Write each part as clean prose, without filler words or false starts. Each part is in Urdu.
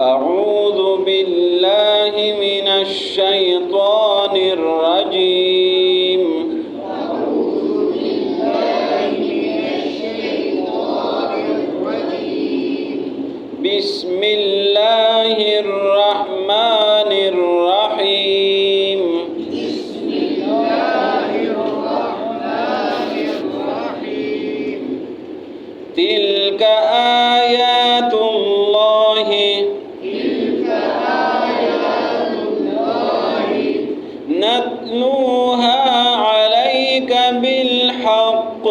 أعوذ بالله من الشيطان الرجيم. بسم الله الرحمن الرحيم. تلك آيات الله نتلوها عليك بالحق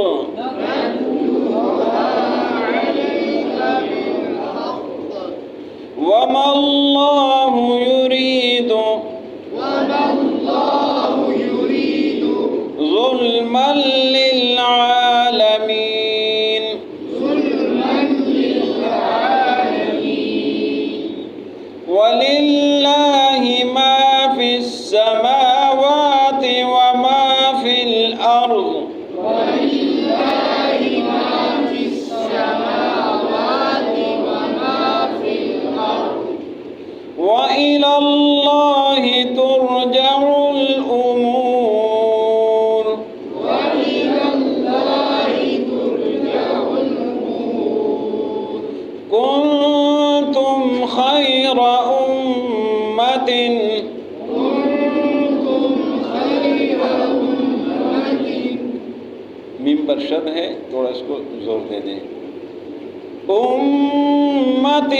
وما الله يريد ظلما للعالمين. ولله ما في السماوات وما في الأرض وإلى الله ترجع الأمور. كنتم خير أمة میم پر شد ہے، تھوڑا اس کو زور دے دیں. أمة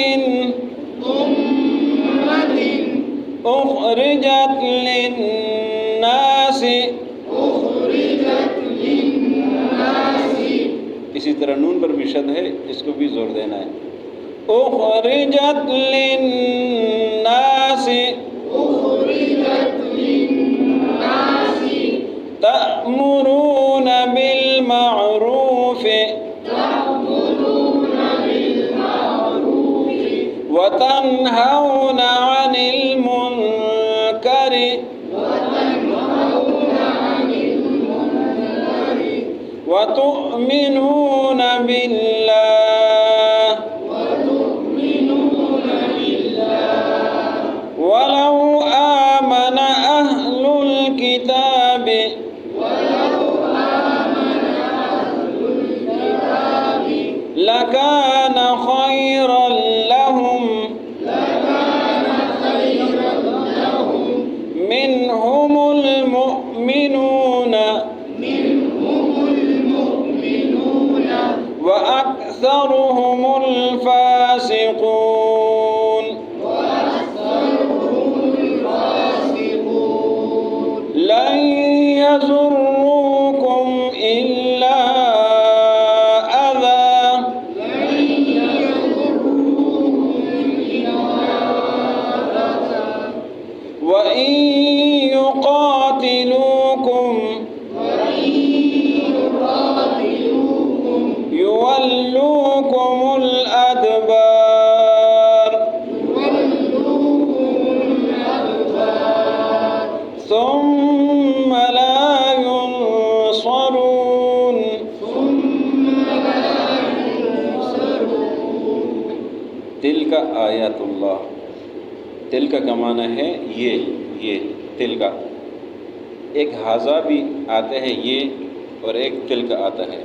أخرجت للناس. اسی طرح نون پر بھی شد ہے، اس کو بھی زور دینا ہے. أخرجت للناس تأمرون بالمعروف وتنهون عن المنكر وتؤمنون بالله. ولو آمن أهل الكتاب لكان خيرا لهم منهم المؤمنون وأكثرهم الفاسقون. لن يضروكم إلا أذى وإن يقاتلوكم يولوكم الأدبار ثم لا ينصرون. تلک آیات اللہ. تلک کا معنی ہے یہ تلک. ایک ہاذا بھی آتے ہیں یہ، اور ایک تلک آتا ہے.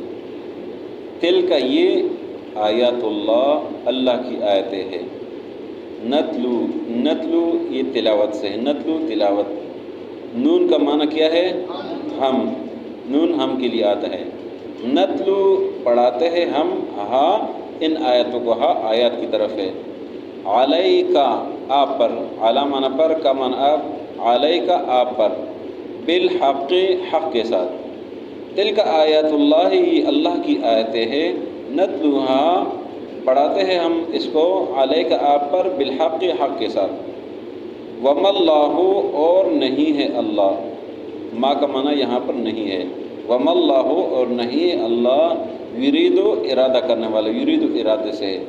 تلک یہ آیات اللہ، اللہ کی آیتیں ہیں. نتلو یہ تلاوت سے ہے. نتلو تلاوت. نون کا معنی کیا ہے؟ ہم. نون ہم کے لیے آتا ہے. نتلو پڑھاتے ہیں ہم، ہاں ان آیتوں کو، ہاں آیات کی طرف ہے. علیکا آپ پر، علی معنی پر، کا معنی آپ، علیکا آپ پر، بالحق حق کے ساتھ. تلک آیات اللہ یہ اللہ کی آیتیں ہیں. نتلوہا پڑھاتے ہیں ہم اس کو، علیکا آپ پر، بالحق حق کے ساتھ. وما اللہ اور نہیں ہے اللہ. ما کا معنی یہاں پر نہیں ہے. وما اللہ اور نہیں ہے اللہ. یرید ارادہ کرنے والا، یرید ارادے سے ہے.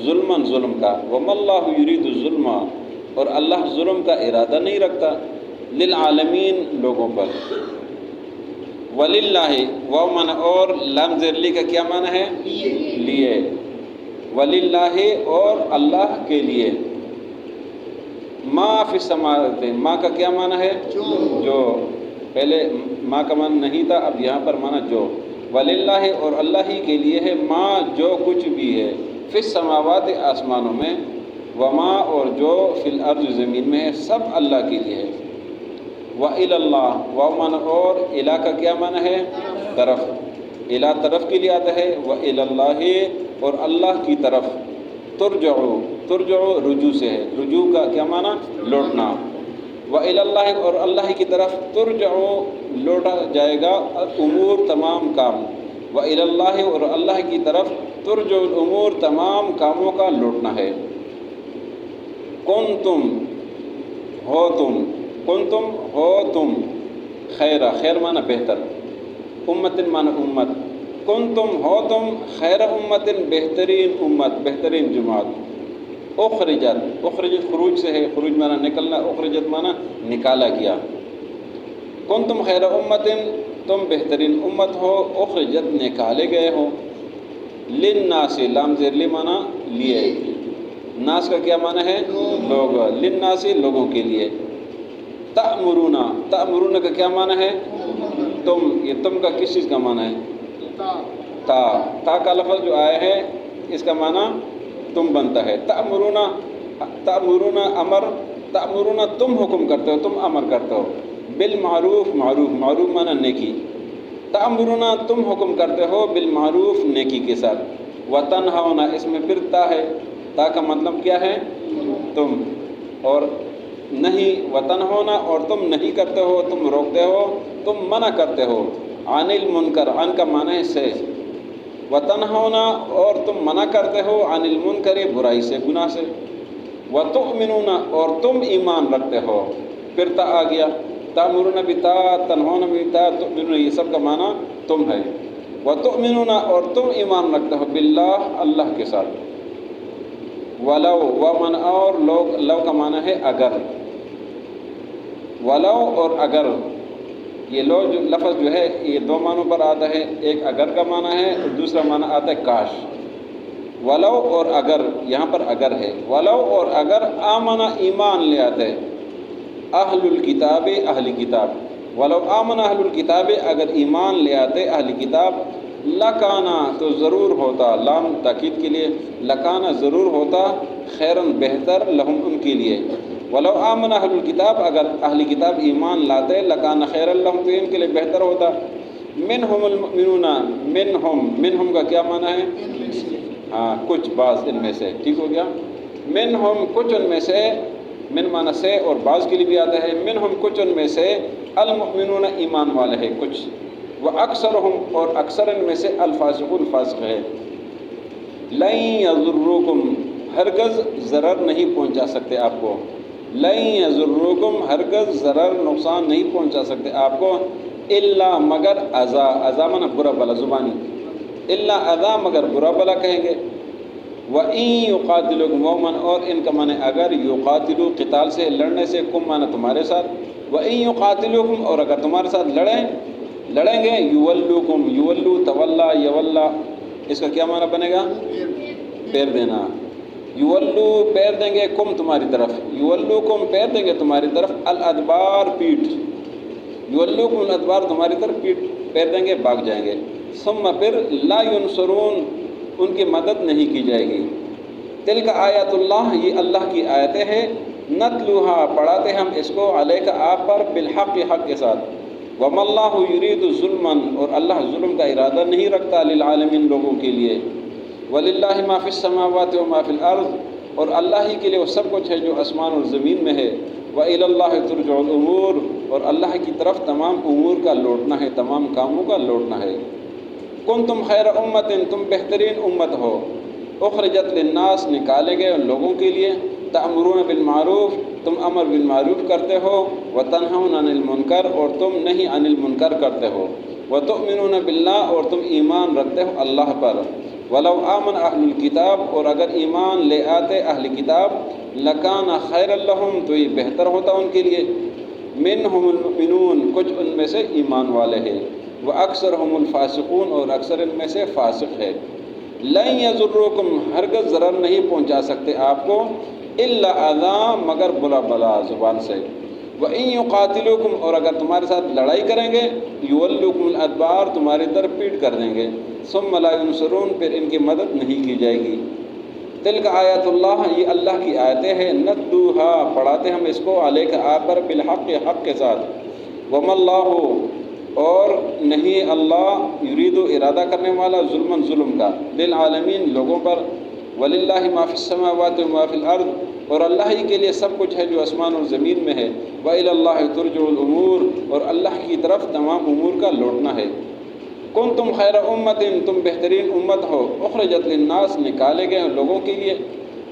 ظلماً ظلم کا. وما اللہ یرید ظلم اور اللہ ظلم کا ارادہ نہیں رکھتا. للعالمین لوگوں پر. وللہ وہ معنی اور لام زیر لی کا کیا معنی ہے؟ لیے. وللہ اور اللہ کے لیے. ما فی السماوات، ما کا کیا معنی ہے؟ جو۔ پہلے ما کا معنی نہیں تھا، اب یہاں پر معنی جو۔ وللہ، اور اللہ ہی کے لیے ہے، ما جو کچھ بھی ہے، فی السماوات آسمانوں میں، وما اور جو فی الارض زمین میں ہے، سب اللہ کے لیے ہے۔ وَإِلَى اللَّهِ، واو معنی اور، الہ کا کیا معنی ہے؟ طرف، الہ طرف کے لیے آتا ہے۔ وَإِلَى اللَّهِ، اور اللہ کی طرف، ترجع رجوع سے ہے، رجوع کا کیا معنی؟ لوٹنا۔ وَإِلَى اللَّهِ، اور اللہ کی طرف، ترجع لوٹا جائے گا امور تمام کام۔ وَإِلَى اللَّهِ، اور اللہ کی طرف، ترجع الامور تمام کاموں کا لوٹنا ہے۔ کنتم ہو تم، خیرہ، خیر معنی بہتر، امتن معنی امت، کنتم ہو تم خیر امتن بہترین امت، بہترین جماعت، اخرجت خروج سے ہے، خروج معنی نکلنا، اخرجت معنی نکالا گیا۔ کنتم خیر امتن، تم بہترین امت ہو، اخرجت نکالے گئے ہو، للناس، لام زیر لی معنی لیے، ناس کا کیا معنی ہے؟ لوگ، للناس لوگوں کے لیے۔ تأمرون کا کیا معنی ہے؟ تم، یہ تم کا کس چیز کا معنی ہے؟ تا کا لفظ جو آیا ہے اس کا معنی تم بنتا ہے۔ تأمرون امر، تأمرون تم حکم کرتے ہو، تم امر کرتے ہو، بالمعروف، معروف معنی نیکی، تأمرون تم حکم کرتے ہو، بالمعروف نیکی کے ساتھ، وتنہون، اس میں پھر تا ہے، تا کا مطلب کیا ہے؟ تم، اور نہیں، وتنہون، اور تم نہیں کرتے ہو، تم روکتے ہو، تم منع کرتے ہو، عن المنکر، عن کا معنی ہے سے، وتنہون، اور تم منع کرتے ہو، عن المنکر، برائی سے، گناہ سے، وتؤمنون، اور تم ایمان رکھتے ہو، پھر تا آ گیا، تأمرون بھی تا، تنہون بھی تا، تؤمنون، یہ سب کا معنی تم ہے۔ وتؤمنون، اور تم ایمان رکھتے ہو، باللہ، اللہ کے ساتھ، ولو، ومن، اور لو کا معنی ہے اگر، ولو اور اگر، یہ لو جو لفظ جو ہے یہ دو معنوں پر آتا ہے، ایک اگر کا معنی ہے اور دوسرا معنی آتا ہے کاش۔ ولو اور اگر، یہاں پر اگر ہے، ولو اور اگر، آمن، ایمان لے آتے، اہل الکتاب، اہل کتاب، ولو آمن اہل الکتاب، اگر ایمان لے آتے اہل کتاب، لکانا، تو ضرور ہوتا، لام تاکید کے لیے، لکانا ضرور ہوتا، خیرن بہتر، لہم ان کے لیے، ولو آمن اہل الکتاب، اگر اہل کتاب ایمان لاتے، لکان خیر لہم، تو ان کے لیے بہتر ہوتا، منہم المؤمنون، منہم کا کیا معنی ہے؟ ہاں، کچھ، بعض، ان میں سے، ٹھیک ہو گیا، منہم کچھ ان میں سے، من معنی سے اور بعض کے لیے بھی آتا ہے، منہم کچھ ان میں سے، المؤمنون ایمان والے ہیں کچھ، واکثرہم اور اکثر ان میں سے، الفاسقون فاسق ہے۔ لن یضرکم، ہرگز ضرر نہیں پہنچا سکتے آپ کو، لن یضرکم، ہرگز ضرر نقصان نہیں پہنچا سکتے آپ کو، الا مگر اذا، اذا معنی برا بلا، زبانی، الا اذا مگر برا بلا کہیں گے، وَإِن يُقَاتِلُوكُمْ، وَمَنْ، اور ان کا معنی اگر، یقاتلو قتال سے، لڑنے سے، کم معنی تمہارے ساتھ، وَإِن يُقَاتِلُوكُمْ، اور اگر تمہارے ساتھ لڑیں گے، یولوکم، یولو، تولا، یولا، اس کا کیا معنی بنے گا؟ پیر دینا، یولو پیر دیں گے، کم تمہاری طرف، یولوکم پیر دیں گے تمہاری طرف، الادبار پیٹھ، یولوکم الادبار تمہاری طرف پیٹھ، پیر دیں گے، بھاگ جائیں گے، ثم پھر، لا ینصرون، ان کی مدد نہیں کی جائے گی، تلک آیات اللہ، یہ اللہ کی آیتیں ہیں، نتلوہا پڑھاتے ہم اس کو، علیک آپ پر، بالحق حق کے ساتھ، وما اللہ یرید ظلما، اور اللہ ظلم کا ارادہ نہیں رکھتا، للعالمین لوگوں کے لیے، وللہ ما فی السماوات وما فی الارض، اور اللہ ہی کے لیے وہ سب کچھ ہے جو آسمان اور زمین میں ہے، وإلی اللہ ترجع الامور، اور اللہ کی طرف تمام امور کا لوٹنا ہے، تمام کاموں کا لوٹنا ہے۔ کنتم خیر امت، تم بہترین امت ہو، اخرجت للناس، نکالے گئے لوگوں کے لیے، تأمرون بالمعروف، تم امر بالمعروف کرتے ہو، وتنہون عن المنکر، اور تم نہیں عن المنکر کرتے ہو، وتؤمنون باللہ، اور تم ایمان رکھتے ہو اللہ پر، ولو آمن اہل الکتاب، اور اگر ایمان لے آتے اہل کتاب، لکان خیر لہم، تو یہ بہتر ہوتا ان کے لیے، منہم المؤمنون، کچھ ان میں سے ایمان والے ہیں، واکثرہم الفاسقون، اور اکثر ان میں سے فاسق ہے۔ لن یضرکم، ہرگز ضرر نہیں پہنچا سکتے آپ کو، الا اذا مگر بلا بلا زبان سے، وَإِن يُقَاتِلُوكُمْ اور اگر تمہارے ساتھ لڑائی کریں گے، يُوَلُّوكُمُ الْأَدْبَارَ تمہاری طرف پیٹ کر دیں گے، ثُمَّ لَا يُنصَرُونَ پھر ان کی مدد نہیں کی جائے گی۔ تلک آیات اللہ یہ اللہ کی آیتیں ہیں، نتلوها پڑھاتے ہم اس کو علیک آپ پر بالحق حق کے ساتھ، وَمَا اللَّهُ اور نہیں اللہ یرید ارادہ کرنے والا ظلم ظلم کا للعالمین لوگوں پر، وَلِلَّهِ مَا فِي السَّمَاوَاتِ وَمَا فِي الْأَرْضِ اور اللہ ہی کے لیے سب کچھ ہے جو آسمان اور زمین میں ہے، وَإِلَى اللَّهِ تُرْجَعُ الْأُمُورُ اور اللہ کی طرف تمام امور کا لوٹنا ہے۔ کنتم خیر امت تم بہترین امت ہو، اخرجت للناس نکالے گئے لوگوں کے لیے،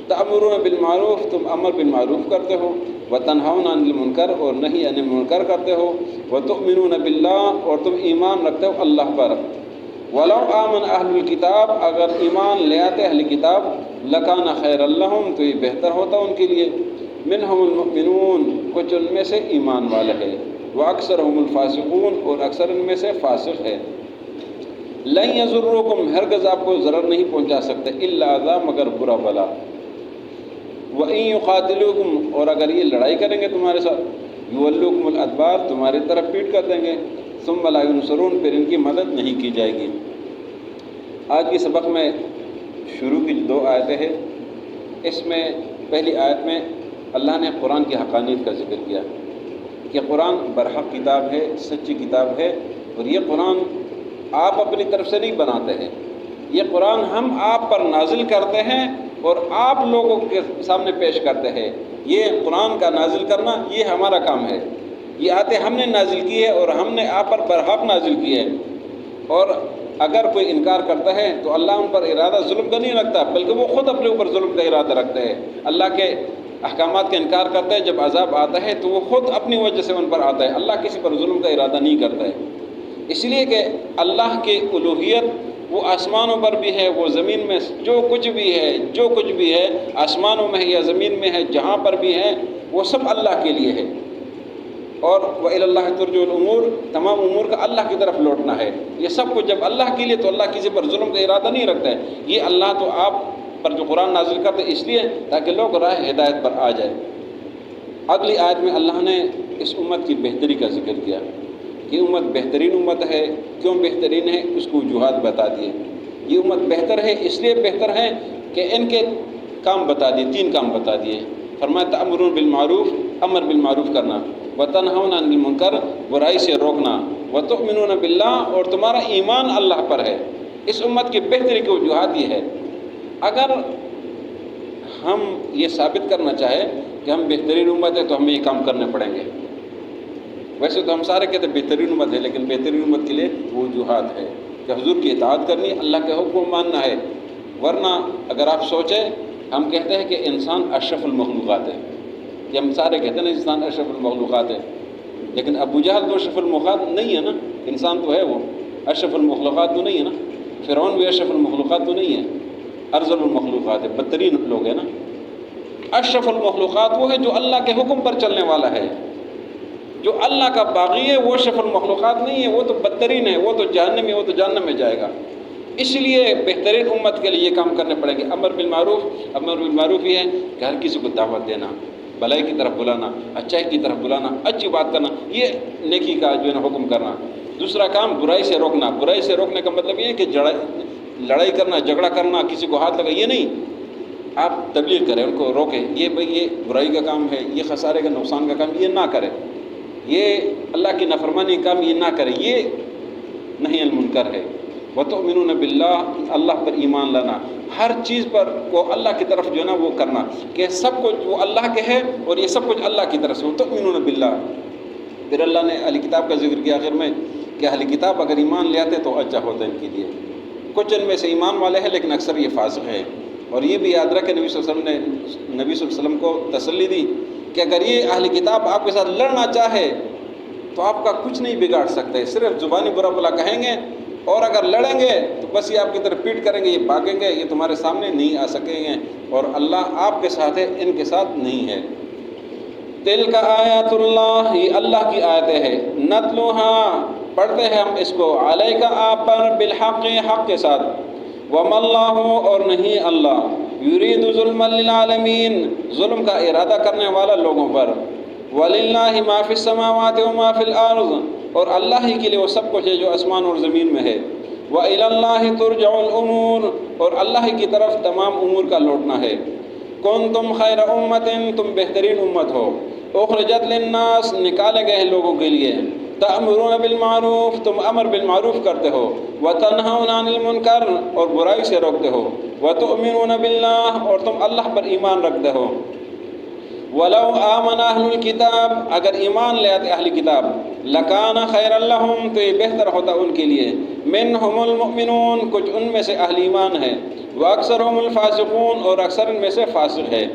تأمرون بالمعروف تم امر بالمعروف کرتے ہو، وتنہون عن المنکر اور نہی عن المنکر کرتے ہو، وتؤمنون باللہ اور تم ایمان رکھتے ہو اللہ پر۔ ولو آمن اہل الکتاب اگر ایمان لے آتے اہل کتاب، لکان خیر لہم تو یہ بہتر ہوتا ان کے لیے، منہم المؤمنون کچھ ان میں سے ایمان والے ہیں، واکثرہم الفاسقون اور اکثر ان میں سے فاسق ہے۔ لن یضرکم ہرگز آپ کو ضرر نہیں پہنچا سکتے، الا اذى مگر برا بلا، وَإِن يُقَاتِلُوكُمْ اور اگر یہ لڑائی کریں گے تمہارے ساتھ، يُوَلُّوكُمُ الْأَدْبَارَ تمہاری طرف پیٹ کر دیں گے، ثُمَّ لَا يُنصَرُونَ پھر ان کی مدد نہیں کی جائے گی۔ آج کے سبق میں شروع کی 2 آیتیں ہیں، اس میں پہلی آیت میں اللہ نے قرآن کی حقانیت کا ذکر کیا کہ قرآن برحق کتاب ہے، سچی کتاب ہے، اور یہ قرآن آپ اپنی طرف سے نہیں بناتے ہیں، یہ قرآن ہم آپ پر نازل کرتے ہیں اور آپ لوگوں کے سامنے پیش کرتے ہیں۔ یہ قرآن کا نازل کرنا یہ ہمارا کام ہے، یہ آیتیں ہم نے نازل کی ہے اور ہم نے آپ پر برحق نازل کی ہے، اور اگر کوئی انکار کرتا ہے تو اللہ ان پر ارادہ ظلم کا نہیں رکھتا، بلکہ وہ خود اپنے اوپر ظلم کا ارادہ رکھتے ہیں۔ اللہ کے احکامات کا انکار کرتے ہیں، جب عذاب آتا ہے تو وہ خود اپنی وجہ سے ان پر آتا ہے، اللہ کسی پر ظلم کا ارادہ نہیں کرتا ہے۔ اس لیے کہ اللہ کی الوہیت وہ آسمانوں پر بھی ہے، وہ زمین میں جو کچھ بھی ہے آسمانوں میں ہے یا زمین میں ہے، جہاں پر بھی ہے وہ سب اللہ کے لیے ہے، اور وَإِلَى اللَّهِ تُرْجَعُ الْأُمُورُ تمام امور کا اللہ کی طرف لوٹنا ہے۔ یہ سب کچھ جب اللہ کے لیے تو اللہ کسی پر ظلم کا ارادہ نہیں رکھتا ہے۔ یہ اللہ تو آپ پر جو قرآن نازل کرتے اس لیے تاکہ لوگ راہ ہدایت پر آ جائے۔ اگلی آیت میں اللہ نے اس امت کی بہتری کا ذکر کیا کہ امت بہترین امت ہے، کیوں بہترین ہے اس کو وجوہات بتا دیے۔ یہ امت بہتر ہے اس لیے بہتر ہے کہ ان کے کام بتا دیے، 3 کام بتا دیے۔ فرمایا تأمرون بالمعروف امر بالمعروف کرنا، وتنہون عن المنکر برائی سے روکنا، وتؤمنون باللہ اور تمہارا ایمان اللہ پر ہے۔ اس امت کی بہتری کی وجوہات یہ ہے، اگر ہم یہ ثابت کرنا چاہے کہ ہم بہترین امت ہے تو ہمیں یہ کام کرنے پڑیں گے۔ ویسے تو ہم سارے کہتے ہیں بہترین امت ہے، لیکن بہترین امت کے لیے وہ وجوہات ہے کہ حضور کی اطاعت کرنی، اللہ کے حکم ماننا ہے۔ ورنہ اگر آپ سوچیں، ہم کہتے ہیں کہ انسان اشرف المخلوقات ہے، کہ ہم سارے کہتے ہیں نا انسان اشرف المخلوقات ہے، لیکن ابو جہل تو اشرف المخلوقات نہیں ہے نا، انسان تو ہے وہ، اشرف المخلوقات تو نہیں ہے نا، فرعون بھی اشرف المخلوقات تو نہیں ہے، ارذل المخلوقات ہے، بدترین لوگ ہیں نا۔ اشرف المخلوقات وہ ہے جو اللہ کے حکم پر چلنے والا ہے، جو اللہ کا باغی ہے، وہ اشرف المخلوقات نہیں ہے، وہ تو بدترین ہے، وہ تو جہنم ہے، وہ تو جہنم میں جائے گا۔ اس لیے بہترین امت کے لیے یہ کام کرنے پڑیں گے۔ امر بالمعروف یہ ہے کہ ہر کسی کو دعوت دینا، بھلائی کی طرف بلانا، اچائی کی طرف بلانا، اچھی بات کرنا، یہ نیکی کا جو ہے نا حکم کرنا۔ دوسرا کام برائی سے روکنا، برائی سے روکنے کا مطلب یہ ہے کہ لڑائی کرنا، جھگڑا کرنا، کسی کو ہاتھ لگا، یہ نہیں، آپ تبلیغ کریں، ان کو روکیں، یہ بھئی یہ برائی کا کام ہے، یہ خسارے کا نقصان کا کام یہ نہ کریں، یہ اللہ کی نافرمانی کام یہ نہ کریں، یہ نہیں المنکر ہے۔ وَتُؤْمِنُونَ بِاللَّهِ اللہ پر ایمان لانا، ہر چیز پر وہ اللہ کی طرف جو ہے نا وہ کرنا کہ سب کچھ وہ اللہ کے ہے اور یہ سب کچھ اللہ کی طرف سے۔ وَتُؤْمِنُونَ بِاللَّهِ پھر اللہ نے اہل کتاب کا ذکر کیا آخر میں کہ اہل کتاب اگر ایمان لے آتے تو اچھا ہوتا ان کے لیے۔ کچھ ان میں سے ایمان والے ہیں لیکن اکثر یہ فاسق ہیں، اور یہ بھی یاد رکھے نبی صلی اللہ علیہ وسلم نے وسلم کو تسلی دی کہ اگر یہ اہل کتاب آپ کے ساتھ لڑنا چاہے تو آپ کا کچھ نہیں بگاڑ سکتے، صرف زبانی برا بلا کہیں گے، اور اگر لڑیں گے تو بس یہ آپ کی طرف پیٹ کریں گے، یہ بھاگیں گے، یہ تمہارے سامنے نہیں آ سکیں گے، اور اللہ آپ کے ساتھ ہے، ان کے ساتھ نہیں ہے۔ تلک آیات اللہ یہ اللہ کی آیتیں ہیں، نتلوہا پڑھتے ہیں ہم اس کو، علیک آپ پر بالحق حق کے ساتھ، وما اللہ اور نہیں اللہ یرید ظلم للعالمین، ظلم کا ارادہ کرنے والا لوگوں پر. وَلِلَّهِ مَا فِي السَّمَاوَاتِ وَمَا فِي الْأَرْضِ، اور اللہ ہی کے لیے وہ سب کچھ ہے جو آسمان اور زمین میں ہے. وَإِلَى اللَّهِ تُرْجَعُ الْأُمُورُ، اور اللہ کی طرف تمام امور کا لوٹنا ہے. كُنتُمْ خَيْرَ أُمَّةٍ، تم بہترین امت ہو. اخرجت للناس، نکالے گئے ہیں لوگوں کے لیے. تأمرون بالمعروف، تم امر بالمعروف کرتے ہو. وتنہون عن المنکر، اور برائی سے روکتے ہو. وتؤمنون باللہ، اور تم اللہ پر ایمان رکھتے ہو. ولو آمن اہل الکتاب، اگر ایمان لے آتے اہل کتاب. لکان خیر لہم، تو یہ بہتر ہوتا ان کے لیے. منہم المؤمنون، کچھ ان میں سے اہل ایمان ہے. واکثرہم الفاسقون، اور اکثر ان میں سے فاسق ہے.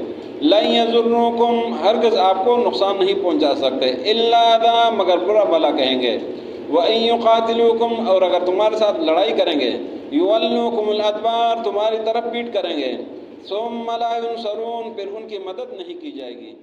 لن یضروکم، ہرگز آپ کو نقصان نہیں پہنچا سکتے. الا اذا، مگر برا بھلا کہیں گے. وَإِن يُقَاتِلُوكُمْ، اور اگر تمہارے ساتھ لڑائی کریں گے. يُوَلُّوكُمُ الْأَدْبَارَ، تمہاری طرف پیٹ کریں گے. ثُمَّ لَا يُنصَرُونَ، پھر ان کی مدد نہیں کی جائے گی.